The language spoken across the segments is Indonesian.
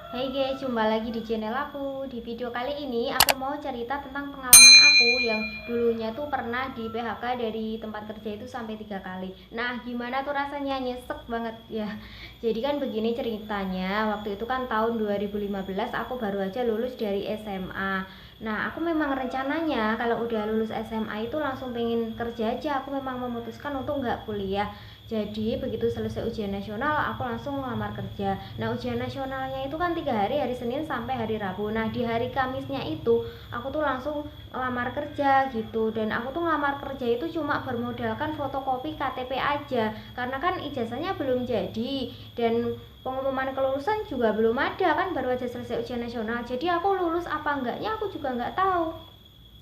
Hai guys, jumpa lagi di channel aku. Di video kali ini aku mau cerita tentang pengalaman aku yang dulunya tuh pernah di PHK dari tempat kerja itu sampai 3 kali. Nah, gimana tuh rasanya? Nyesek banget ya. Jadi kan begini ceritanya, waktu itu kan tahun 2015 aku baru aja lulus dari SMA. Nah, aku memang rencananya kalau udah lulus SMA itu langsung pengen kerja aja. Aku memang memutuskan untuk nggak kuliah. Jadi begitu selesai ujian nasional, aku langsung ngelamar kerja. Nah, ujian nasionalnya itu kan 3 hari, hari Senin sampai hari Rabu. Nah, di hari Kamisnya itu aku tuh langsung ngelamar kerja gitu. Dan aku tuh ngelamar kerja itu cuma bermodalkan fotokopi KTP aja, karena kan ijazahnya belum jadi dan pengumuman kelulusan juga belum ada, kan baru aja selesai ujian nasional. Jadi aku lulus apa enggaknya aku juga nggak tahu.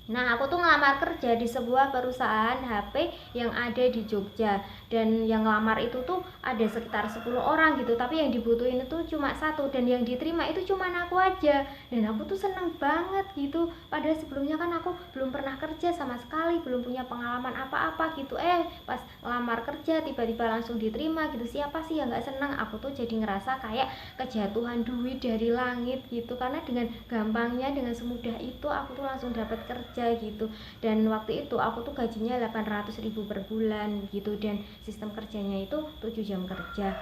Nah, aku tuh ngelamar kerja di sebuah perusahaan HP yang ada di Jogja. Dan yang ngelamar itu tuh ada sekitar 10 orang gitu, tapi yang dibutuhin itu cuma satu, dan yang diterima itu cuma aku aja. Dan aku tuh seneng banget gitu. Padahal sebelumnya kan aku belum pernah kerja sama sekali, belum punya pengalaman apa-apa gitu. Pas ngelamar kerja tiba-tiba langsung diterima gitu. Siapa sih yang gak seneng? Aku tuh jadi ngerasa kayak kejatuhan duit dari langit gitu, karena dengan gampangnya, dengan semudah itu aku tuh langsung dapat kerja gitu. Dan waktu itu aku tuh gajinya 800.000 per bulan gitu, dan sistem kerjanya itu 7 jam kerja.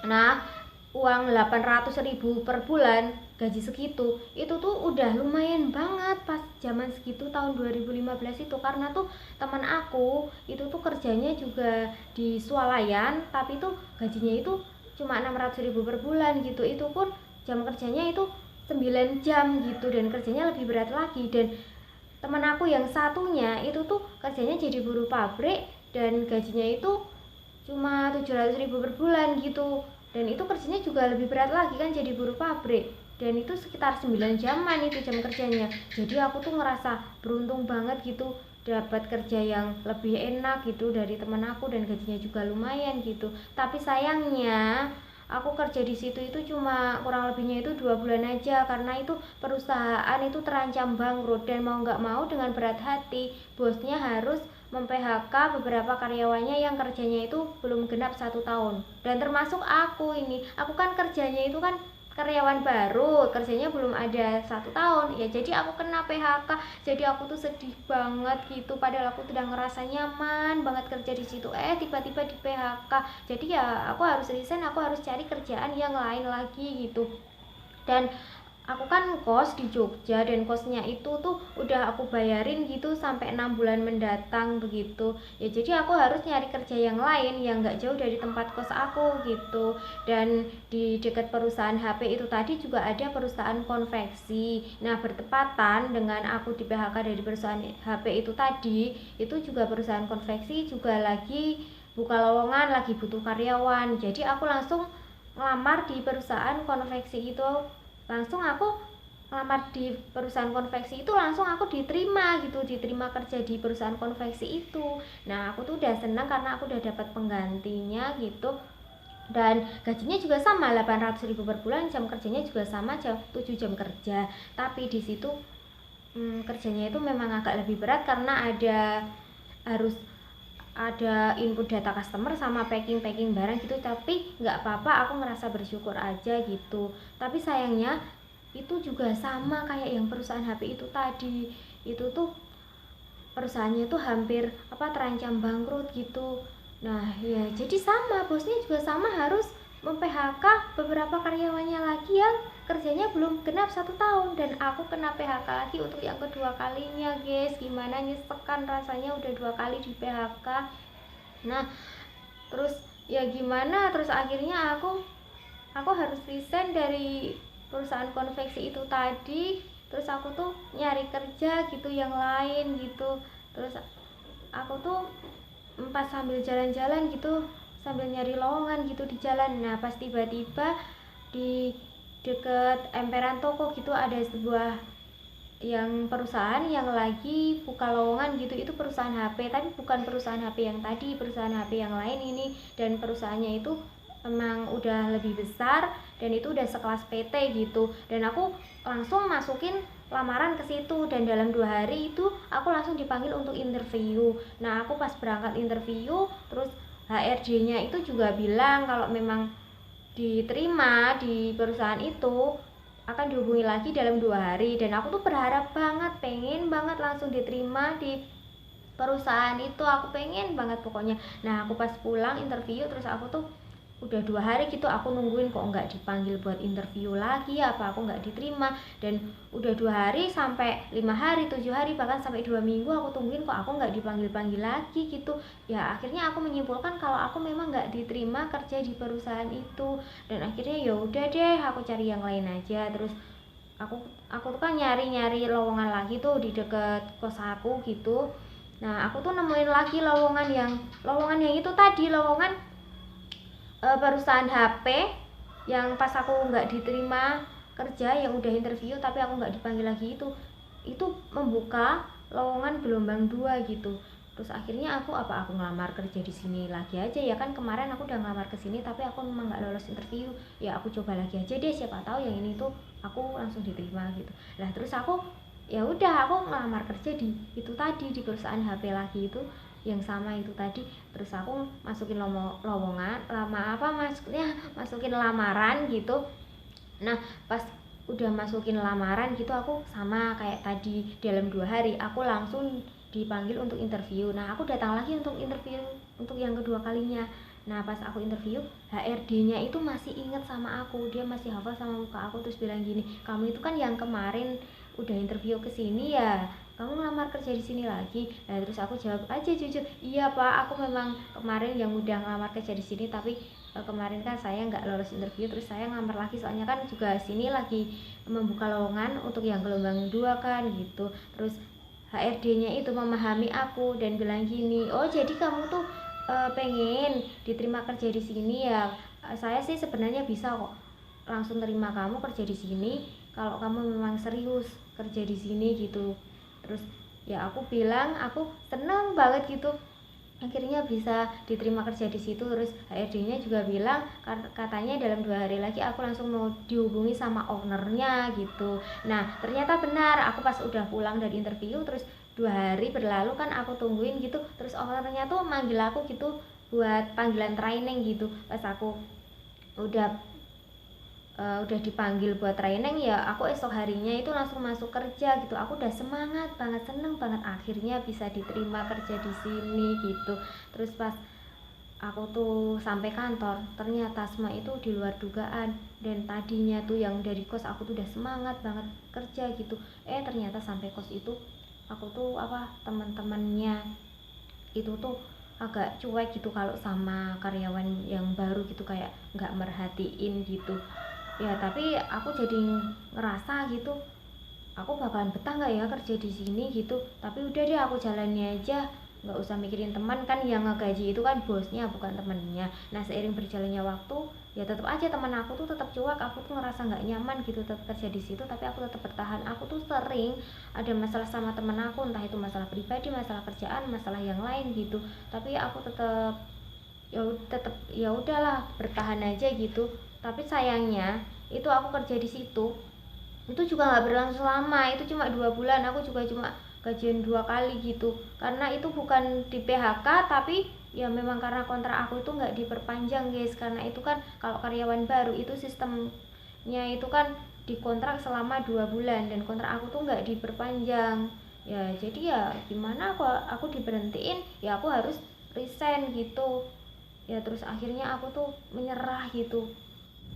Nah, uang 800.000 per bulan, gaji segitu itu tuh udah lumayan banget pas zaman segitu tahun 2015 itu, karena tuh teman aku itu tuh kerjanya juga di swalayan, tapi tuh gajinya itu cuma 600.000 per bulan gitu. Itu pun jam kerjanya itu 9 jam gitu, dan kerjanya lebih berat lagi. Dan teman aku yang satunya itu tuh kerjanya jadi buruh pabrik, dan gajinya itu cuma 700.000 per bulan gitu. Dan itu kerjanya juga lebih berat lagi kan, jadi buruh pabrik, dan itu sekitar 9 jaman itu jam kerjanya. Jadi aku tuh ngerasa beruntung banget gitu, dapat kerja yang lebih enak gitu dari teman aku, dan gajinya juga lumayan gitu. Tapi sayangnya aku kerja di situ itu cuma kurang lebihnya itu 2 bulan aja, karena itu perusahaan itu terancam bangkrut, dan mau nggak mau dengan berat hati bosnya harus mem-PHK beberapa karyawannya yang kerjanya itu belum genap 1 tahun. Dan termasuk aku ini, aku kan kerjanya itu kan karyawan baru, kerjanya belum ada 1 tahun ya, jadi aku kena PHK. Jadi aku tuh sedih banget gitu, padahal aku udah ngerasa nyaman banget kerja di situ, tiba-tiba di PHK. Jadi ya aku harus resign, aku harus cari kerjaan yang lain lagi gitu. Dan aku kan kos di Jogja, dan kosnya itu tuh udah aku bayarin gitu sampai 6 bulan mendatang begitu ya. Jadi aku harus nyari kerja yang lain yang gak jauh dari tempat kos aku gitu. Dan di dekat perusahaan HP itu tadi juga ada perusahaan konveksi. Nah, bertepatan dengan aku di PHK dari perusahaan HP itu tadi, itu juga perusahaan konveksi juga lagi buka lowongan, lagi butuh karyawan. Jadi aku langsung ngelamar di perusahaan konveksi itu. Langsung aku ngelamar di perusahaan konveksi itu, langsung aku diterima gitu, diterima kerja di perusahaan konveksi itu. Nah, aku tuh udah seneng karena aku udah dapat penggantinya gitu. Dan gajinya juga sama 800.000 per bulan, jam kerjanya juga sama, 7 jam kerja. Tapi di situ kerjanya itu memang agak lebih berat, karena harus ada input data customer sama packing barang gitu. Tapi nggak apa-apa, aku ngerasa bersyukur aja gitu. Tapi sayangnya itu juga sama kayak yang perusahaan HP itu tadi, itu tuh perusahaannya tuh hampir terancam bangkrut gitu. Nah ya, jadi sama, bosnya juga sama, harus mem-PHK beberapa karyawannya lagi yang kerjanya belum genap 1 tahun. Dan aku kena PHK lagi untuk yang kedua kalinya guys. Gimana, nyesekan rasanya, udah 2 kali di PHK. Nah, terus ya gimana, terus akhirnya aku harus resign dari perusahaan konveksi itu tadi. Terus aku tuh nyari kerja gitu yang lain gitu. Terus aku tuh pas sambil jalan-jalan gitu, sambil nyari lowongan gitu di jalan. Nah, pas tiba-tiba di deket emperan toko gitu ada sebuah yang perusahaan yang lagi buka lowongan gitu. Itu perusahaan HP, tapi bukan perusahaan HP yang tadi, perusahaan HP yang lain ini. Dan perusahaannya itu memang udah lebih besar, dan itu udah sekelas PT gitu. Dan aku langsung masukin lamaran ke situ, dan dalam 2 hari itu aku langsung dipanggil untuk interview. Nah, aku pas berangkat interview, terus HRD-nya itu juga bilang kalau memang diterima di perusahaan itu, akan dihubungi lagi dalam 2 hari. Dan aku tuh berharap banget, pengen banget langsung diterima di perusahaan itu, aku pengen banget pokoknya. Nah aku pas pulang interview, terus aku tuh udah 2 hari gitu aku nungguin kok nggak dipanggil buat interview lagi, apa aku nggak diterima. Dan udah 2 hari sampai 5 hari, 7 hari, bahkan sampai 2 minggu aku tungguin kok aku nggak dipanggil lagi gitu. Ya akhirnya aku menyimpulkan kalau aku memang nggak diterima kerja di perusahaan itu. Dan akhirnya ya udah deh, aku cari yang lain aja. Terus aku tuh kan nyari lowongan lagi tuh di deket kos aku gitu. Nah aku tuh nemuin lagi lowongan yang itu tadi, lowongan perusahaan HP yang pas aku nggak diterima kerja, yang udah interview tapi aku nggak dipanggil lagi, itu membuka lowongan gelombang 2 gitu. Terus akhirnya aku ngelamar kerja di sini lagi aja ya kan, kemarin aku udah ngelamar ke sini tapi aku memang nggak lolos interview, ya aku coba lagi aja deh, siapa tahu yang ini tuh aku langsung diterima gitu. Lah terus aku ya udah aku ngelamar kerja di itu tadi, di perusahaan HP lagi itu yang sama itu tadi. Terus aku masukin lowongan masukin lamaran gitu. Nah pas udah masukin lamaran gitu, aku sama kayak tadi, dalam 2 hari aku langsung dipanggil untuk interview. Nah aku datang lagi untuk interview untuk yang kedua kalinya. Nah pas aku interview, HRD-nya itu masih inget sama aku, dia masih hafal sama muka aku. Terus bilang gini, kamu itu kan yang kemarin udah interview ke sini ya, kamu ngelamar kerja di sini lagi? Nah terus aku jawab aja jujur, iya pak, aku memang kemarin yang udah ngelamar kerja di sini, tapi kemarin kan saya nggak lolos interview, terus saya ngelamar lagi soalnya kan juga sini lagi membuka lowongan untuk yang gelombang 2 kan gitu. Terus HRD-nya itu memahami aku dan bilang gini, oh jadi kamu tuh pengen diterima kerja di sini ya? Saya sih sebenarnya bisa kok langsung terima kamu kerja di sini kalau kamu memang serius kerja di sini gitu. Terus ya aku bilang aku seneng banget gitu akhirnya bisa diterima kerja di situ. Terus HRD-nya juga bilang katanya dalam 2 hari lagi aku langsung mau dihubungi sama ownernya gitu. Nah ternyata benar, aku pas udah pulang dari interview terus 2 hari berlalu kan aku tungguin gitu, terus ownernya tuh manggil aku gitu buat panggilan training gitu. Pas aku udah dipanggil buat training ya, aku esok harinya itu langsung masuk kerja gitu. Aku udah semangat banget, seneng banget akhirnya bisa diterima kerja di sini gitu. Terus pas aku tuh sampai kantor, ternyata semua itu di luar dugaan. Dan tadinya tuh yang dari kos aku tuh udah semangat banget kerja gitu, ternyata sampai kos itu aku tuh teman-temannya itu tuh agak cuek gitu kalau sama karyawan yang baru gitu, kayak nggak merhatiin gitu ya. Tapi aku jadi ngerasa gitu, aku bakalan betah nggak ya kerja di sini gitu. Tapi udah deh aku jalani aja, nggak usah mikirin teman, kan yang ngegaji itu kan bosnya bukan temennya. Nah seiring berjalannya waktu ya tetap aja teman aku tuh tetap cuek, aku tuh ngerasa nggak nyaman gitu tetap kerja di situ. Tapi aku tetap bertahan. Aku tuh sering ada masalah sama teman aku, entah itu masalah pribadi, masalah kerjaan, masalah yang lain gitu, tapi aku tetap ya udahlah bertahan aja gitu. Tapi sayangnya itu aku kerja di situ itu juga nggak berlangsung lama, itu cuma 2 bulan. Aku juga cuma gajian 2 kali gitu, karena itu bukan di PHK tapi ya memang karena kontrak aku itu nggak diperpanjang guys. Karena itu kan kalau karyawan baru itu sistemnya itu kan dikontrak selama 2 bulan dan kontrak aku tuh nggak diperpanjang ya. Jadi ya gimana, aku diberhentiin ya aku harus resign gitu ya. Terus akhirnya aku tuh menyerah gitu.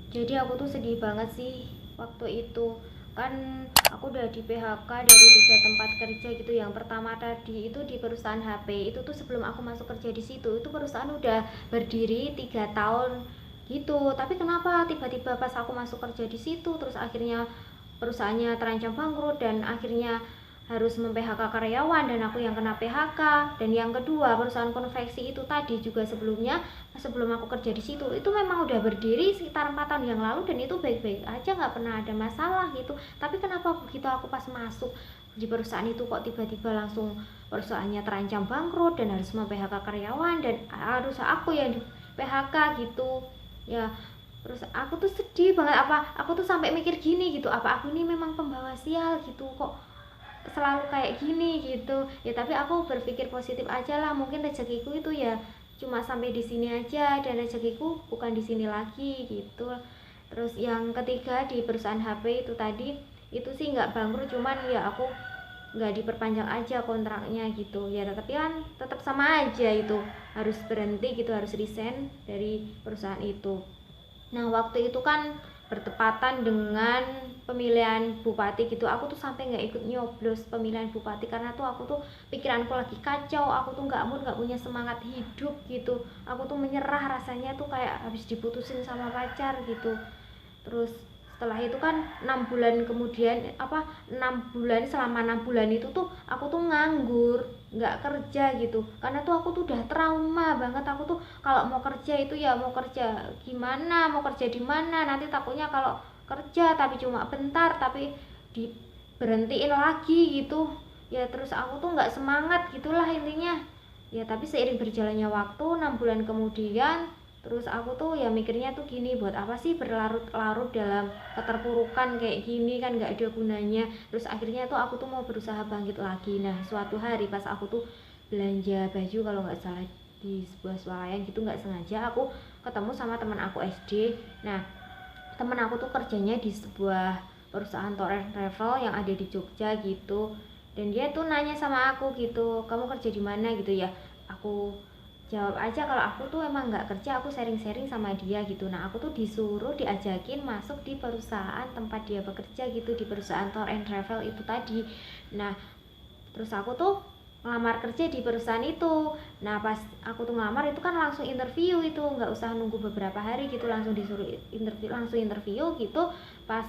Jadi aku tuh sedih banget sih waktu itu. Kan aku udah di PHK dari 3 tempat kerja gitu. Yang pertama tadi itu di perusahaan HP, itu tuh sebelum aku masuk kerja di situ itu perusahaan udah berdiri 3 tahun gitu. Tapi kenapa tiba-tiba pas aku masuk kerja di situ terus akhirnya perusahaannya terancam bangkrut dan akhirnya harus mem-PHK karyawan dan aku yang kena PHK. Dan yang kedua, perusahaan konveksi itu tadi juga sebelum aku kerja di situ itu memang udah berdiri sekitar 4 tahun yang lalu dan itu baik-baik aja, nggak pernah ada masalah gitu. Tapi kenapa begitu aku pas masuk di perusahaan itu kok tiba-tiba langsung perusahaannya terancam bangkrut dan harus mem-PHK karyawan dan harus aku yang di PHK gitu ya. Terus aku tuh sedih banget, aku tuh sampai mikir gini gitu, apa aku ini memang pembawa sial gitu, kok selalu kayak gini gitu ya. Tapi aku berpikir positif aja lah, mungkin rezekiku itu ya cuma sampai di sini aja dan rezekiku bukan di sini lagi gitu. Terus yang ketiga di perusahaan HP itu tadi, itu sih nggak bangkrut, cuman ya aku nggak diperpanjang aja kontraknya gitu ya, tapi kan tetap sama aja itu, harus berhenti gitu, harus resign dari perusahaan itu. Nah waktu itu kan bertepatan dengan pemilihan bupati gitu, aku tuh sampai nggak ikut nyoblos pemilihan bupati karena tuh aku tuh pikiranku lagi kacau, aku tuh nggak punya semangat hidup gitu, aku tuh menyerah, rasanya tuh kayak habis diputusin sama pacar gitu. Terus setelah itu kan 6 bulan kemudian, 6 bulan, selama 6 bulan itu tuh aku tuh nganggur, nggak kerja gitu, karena tuh aku tuh udah trauma banget. Aku tuh kalau mau kerja itu ya mau kerja gimana, mau kerja di mana, nanti takutnya kalau kerja tapi cuma bentar tapi diberhentiin lagi gitu ya. Terus aku tuh nggak semangat gitulah intinya ya. Tapi seiring berjalannya waktu, 6 bulan kemudian, terus aku tuh ya mikirnya tuh gini, buat apa sih berlarut-larut dalam keterpurukan kayak gini, kan nggak ada gunanya. Terus akhirnya tuh aku tuh mau berusaha bangkit lagi. Nah suatu hari pas aku tuh belanja baju kalau nggak salah di sebuah swalayan gitu, nggak sengaja aku ketemu sama teman aku SD. Nah teman aku tuh kerjanya di sebuah perusahaan tour and travel yang ada di Jogja gitu, dan dia tuh nanya sama aku gitu, kamu kerja di mana gitu ya. Aku jawab aja kalau aku tuh emang nggak kerja, aku sharing-sharing sama dia gitu. Nah aku tuh disuruh diajakin masuk di perusahaan tempat dia bekerja gitu, di perusahaan tour and travel itu tadi. Nah terus aku tuh ngelamar kerja di perusahaan itu. Nah pas aku tuh ngelamar itu kan langsung interview, itu nggak usah nunggu beberapa hari gitu, langsung disuruh interview gitu. Pas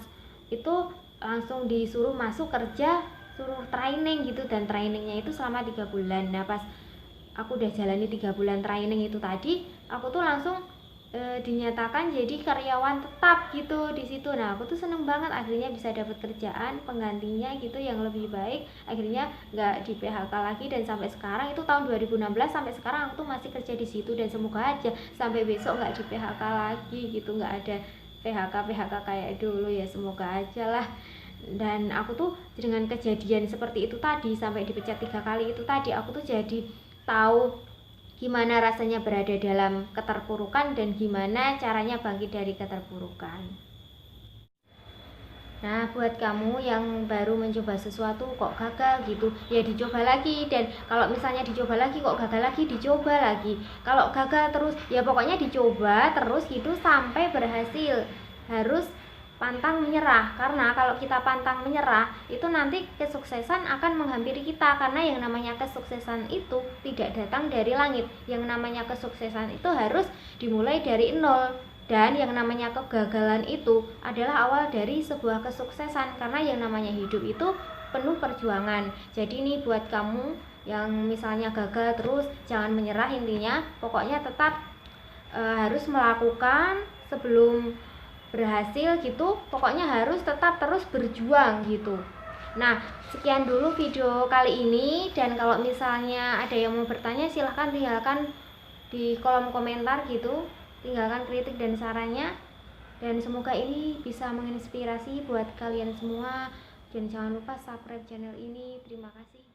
itu langsung disuruh masuk kerja, suruh training gitu, dan trainingnya itu selama 3 bulan. Nah pas aku udah jalani 3 bulan training itu tadi, aku tuh langsung dinyatakan jadi karyawan tetap gitu di situ. Nah aku tuh seneng banget, akhirnya bisa dapat kerjaan penggantinya gitu yang lebih baik, akhirnya nggak di PHK lagi. Dan sampai sekarang, itu tahun 2016, sampai sekarang aku tuh masih kerja di situ, dan semoga aja sampai besok nggak di PHK lagi gitu, nggak ada PHK kayak dulu ya, semoga aja lah. Dan aku tuh dengan kejadian seperti itu tadi, sampai dipecat 3 kali itu tadi, aku tuh jadi tahu gimana rasanya berada dalam keterpurukan dan gimana caranya bangkit dari keterpurukan. Nah buat kamu yang baru mencoba sesuatu kok gagal gitu, ya dicoba lagi. Dan kalau misalnya dicoba lagi kok gagal lagi, dicoba lagi. Kalau gagal terus ya pokoknya dicoba terus gitu sampai berhasil. Harus pantang menyerah, karena kalau kita pantang menyerah itu nanti kesuksesan akan menghampiri kita. Karena yang namanya kesuksesan itu tidak datang dari langit, yang namanya kesuksesan itu harus dimulai dari nol, dan yang namanya kegagalan itu adalah awal dari sebuah kesuksesan. Karena yang namanya hidup itu penuh perjuangan. Jadi nih buat kamu yang misalnya gagal terus, jangan menyerah, intinya pokoknya tetap harus melakukan sebelum berhasil gitu, pokoknya harus tetap terus berjuang gitu. Nah sekian dulu video kali ini, dan kalau misalnya ada yang mau bertanya silahkan tinggalkan di kolom komentar gitu, tinggalkan kritik dan sarannya. Dan semoga ini bisa menginspirasi buat kalian semua, dan jangan lupa subscribe channel ini. Terima kasih.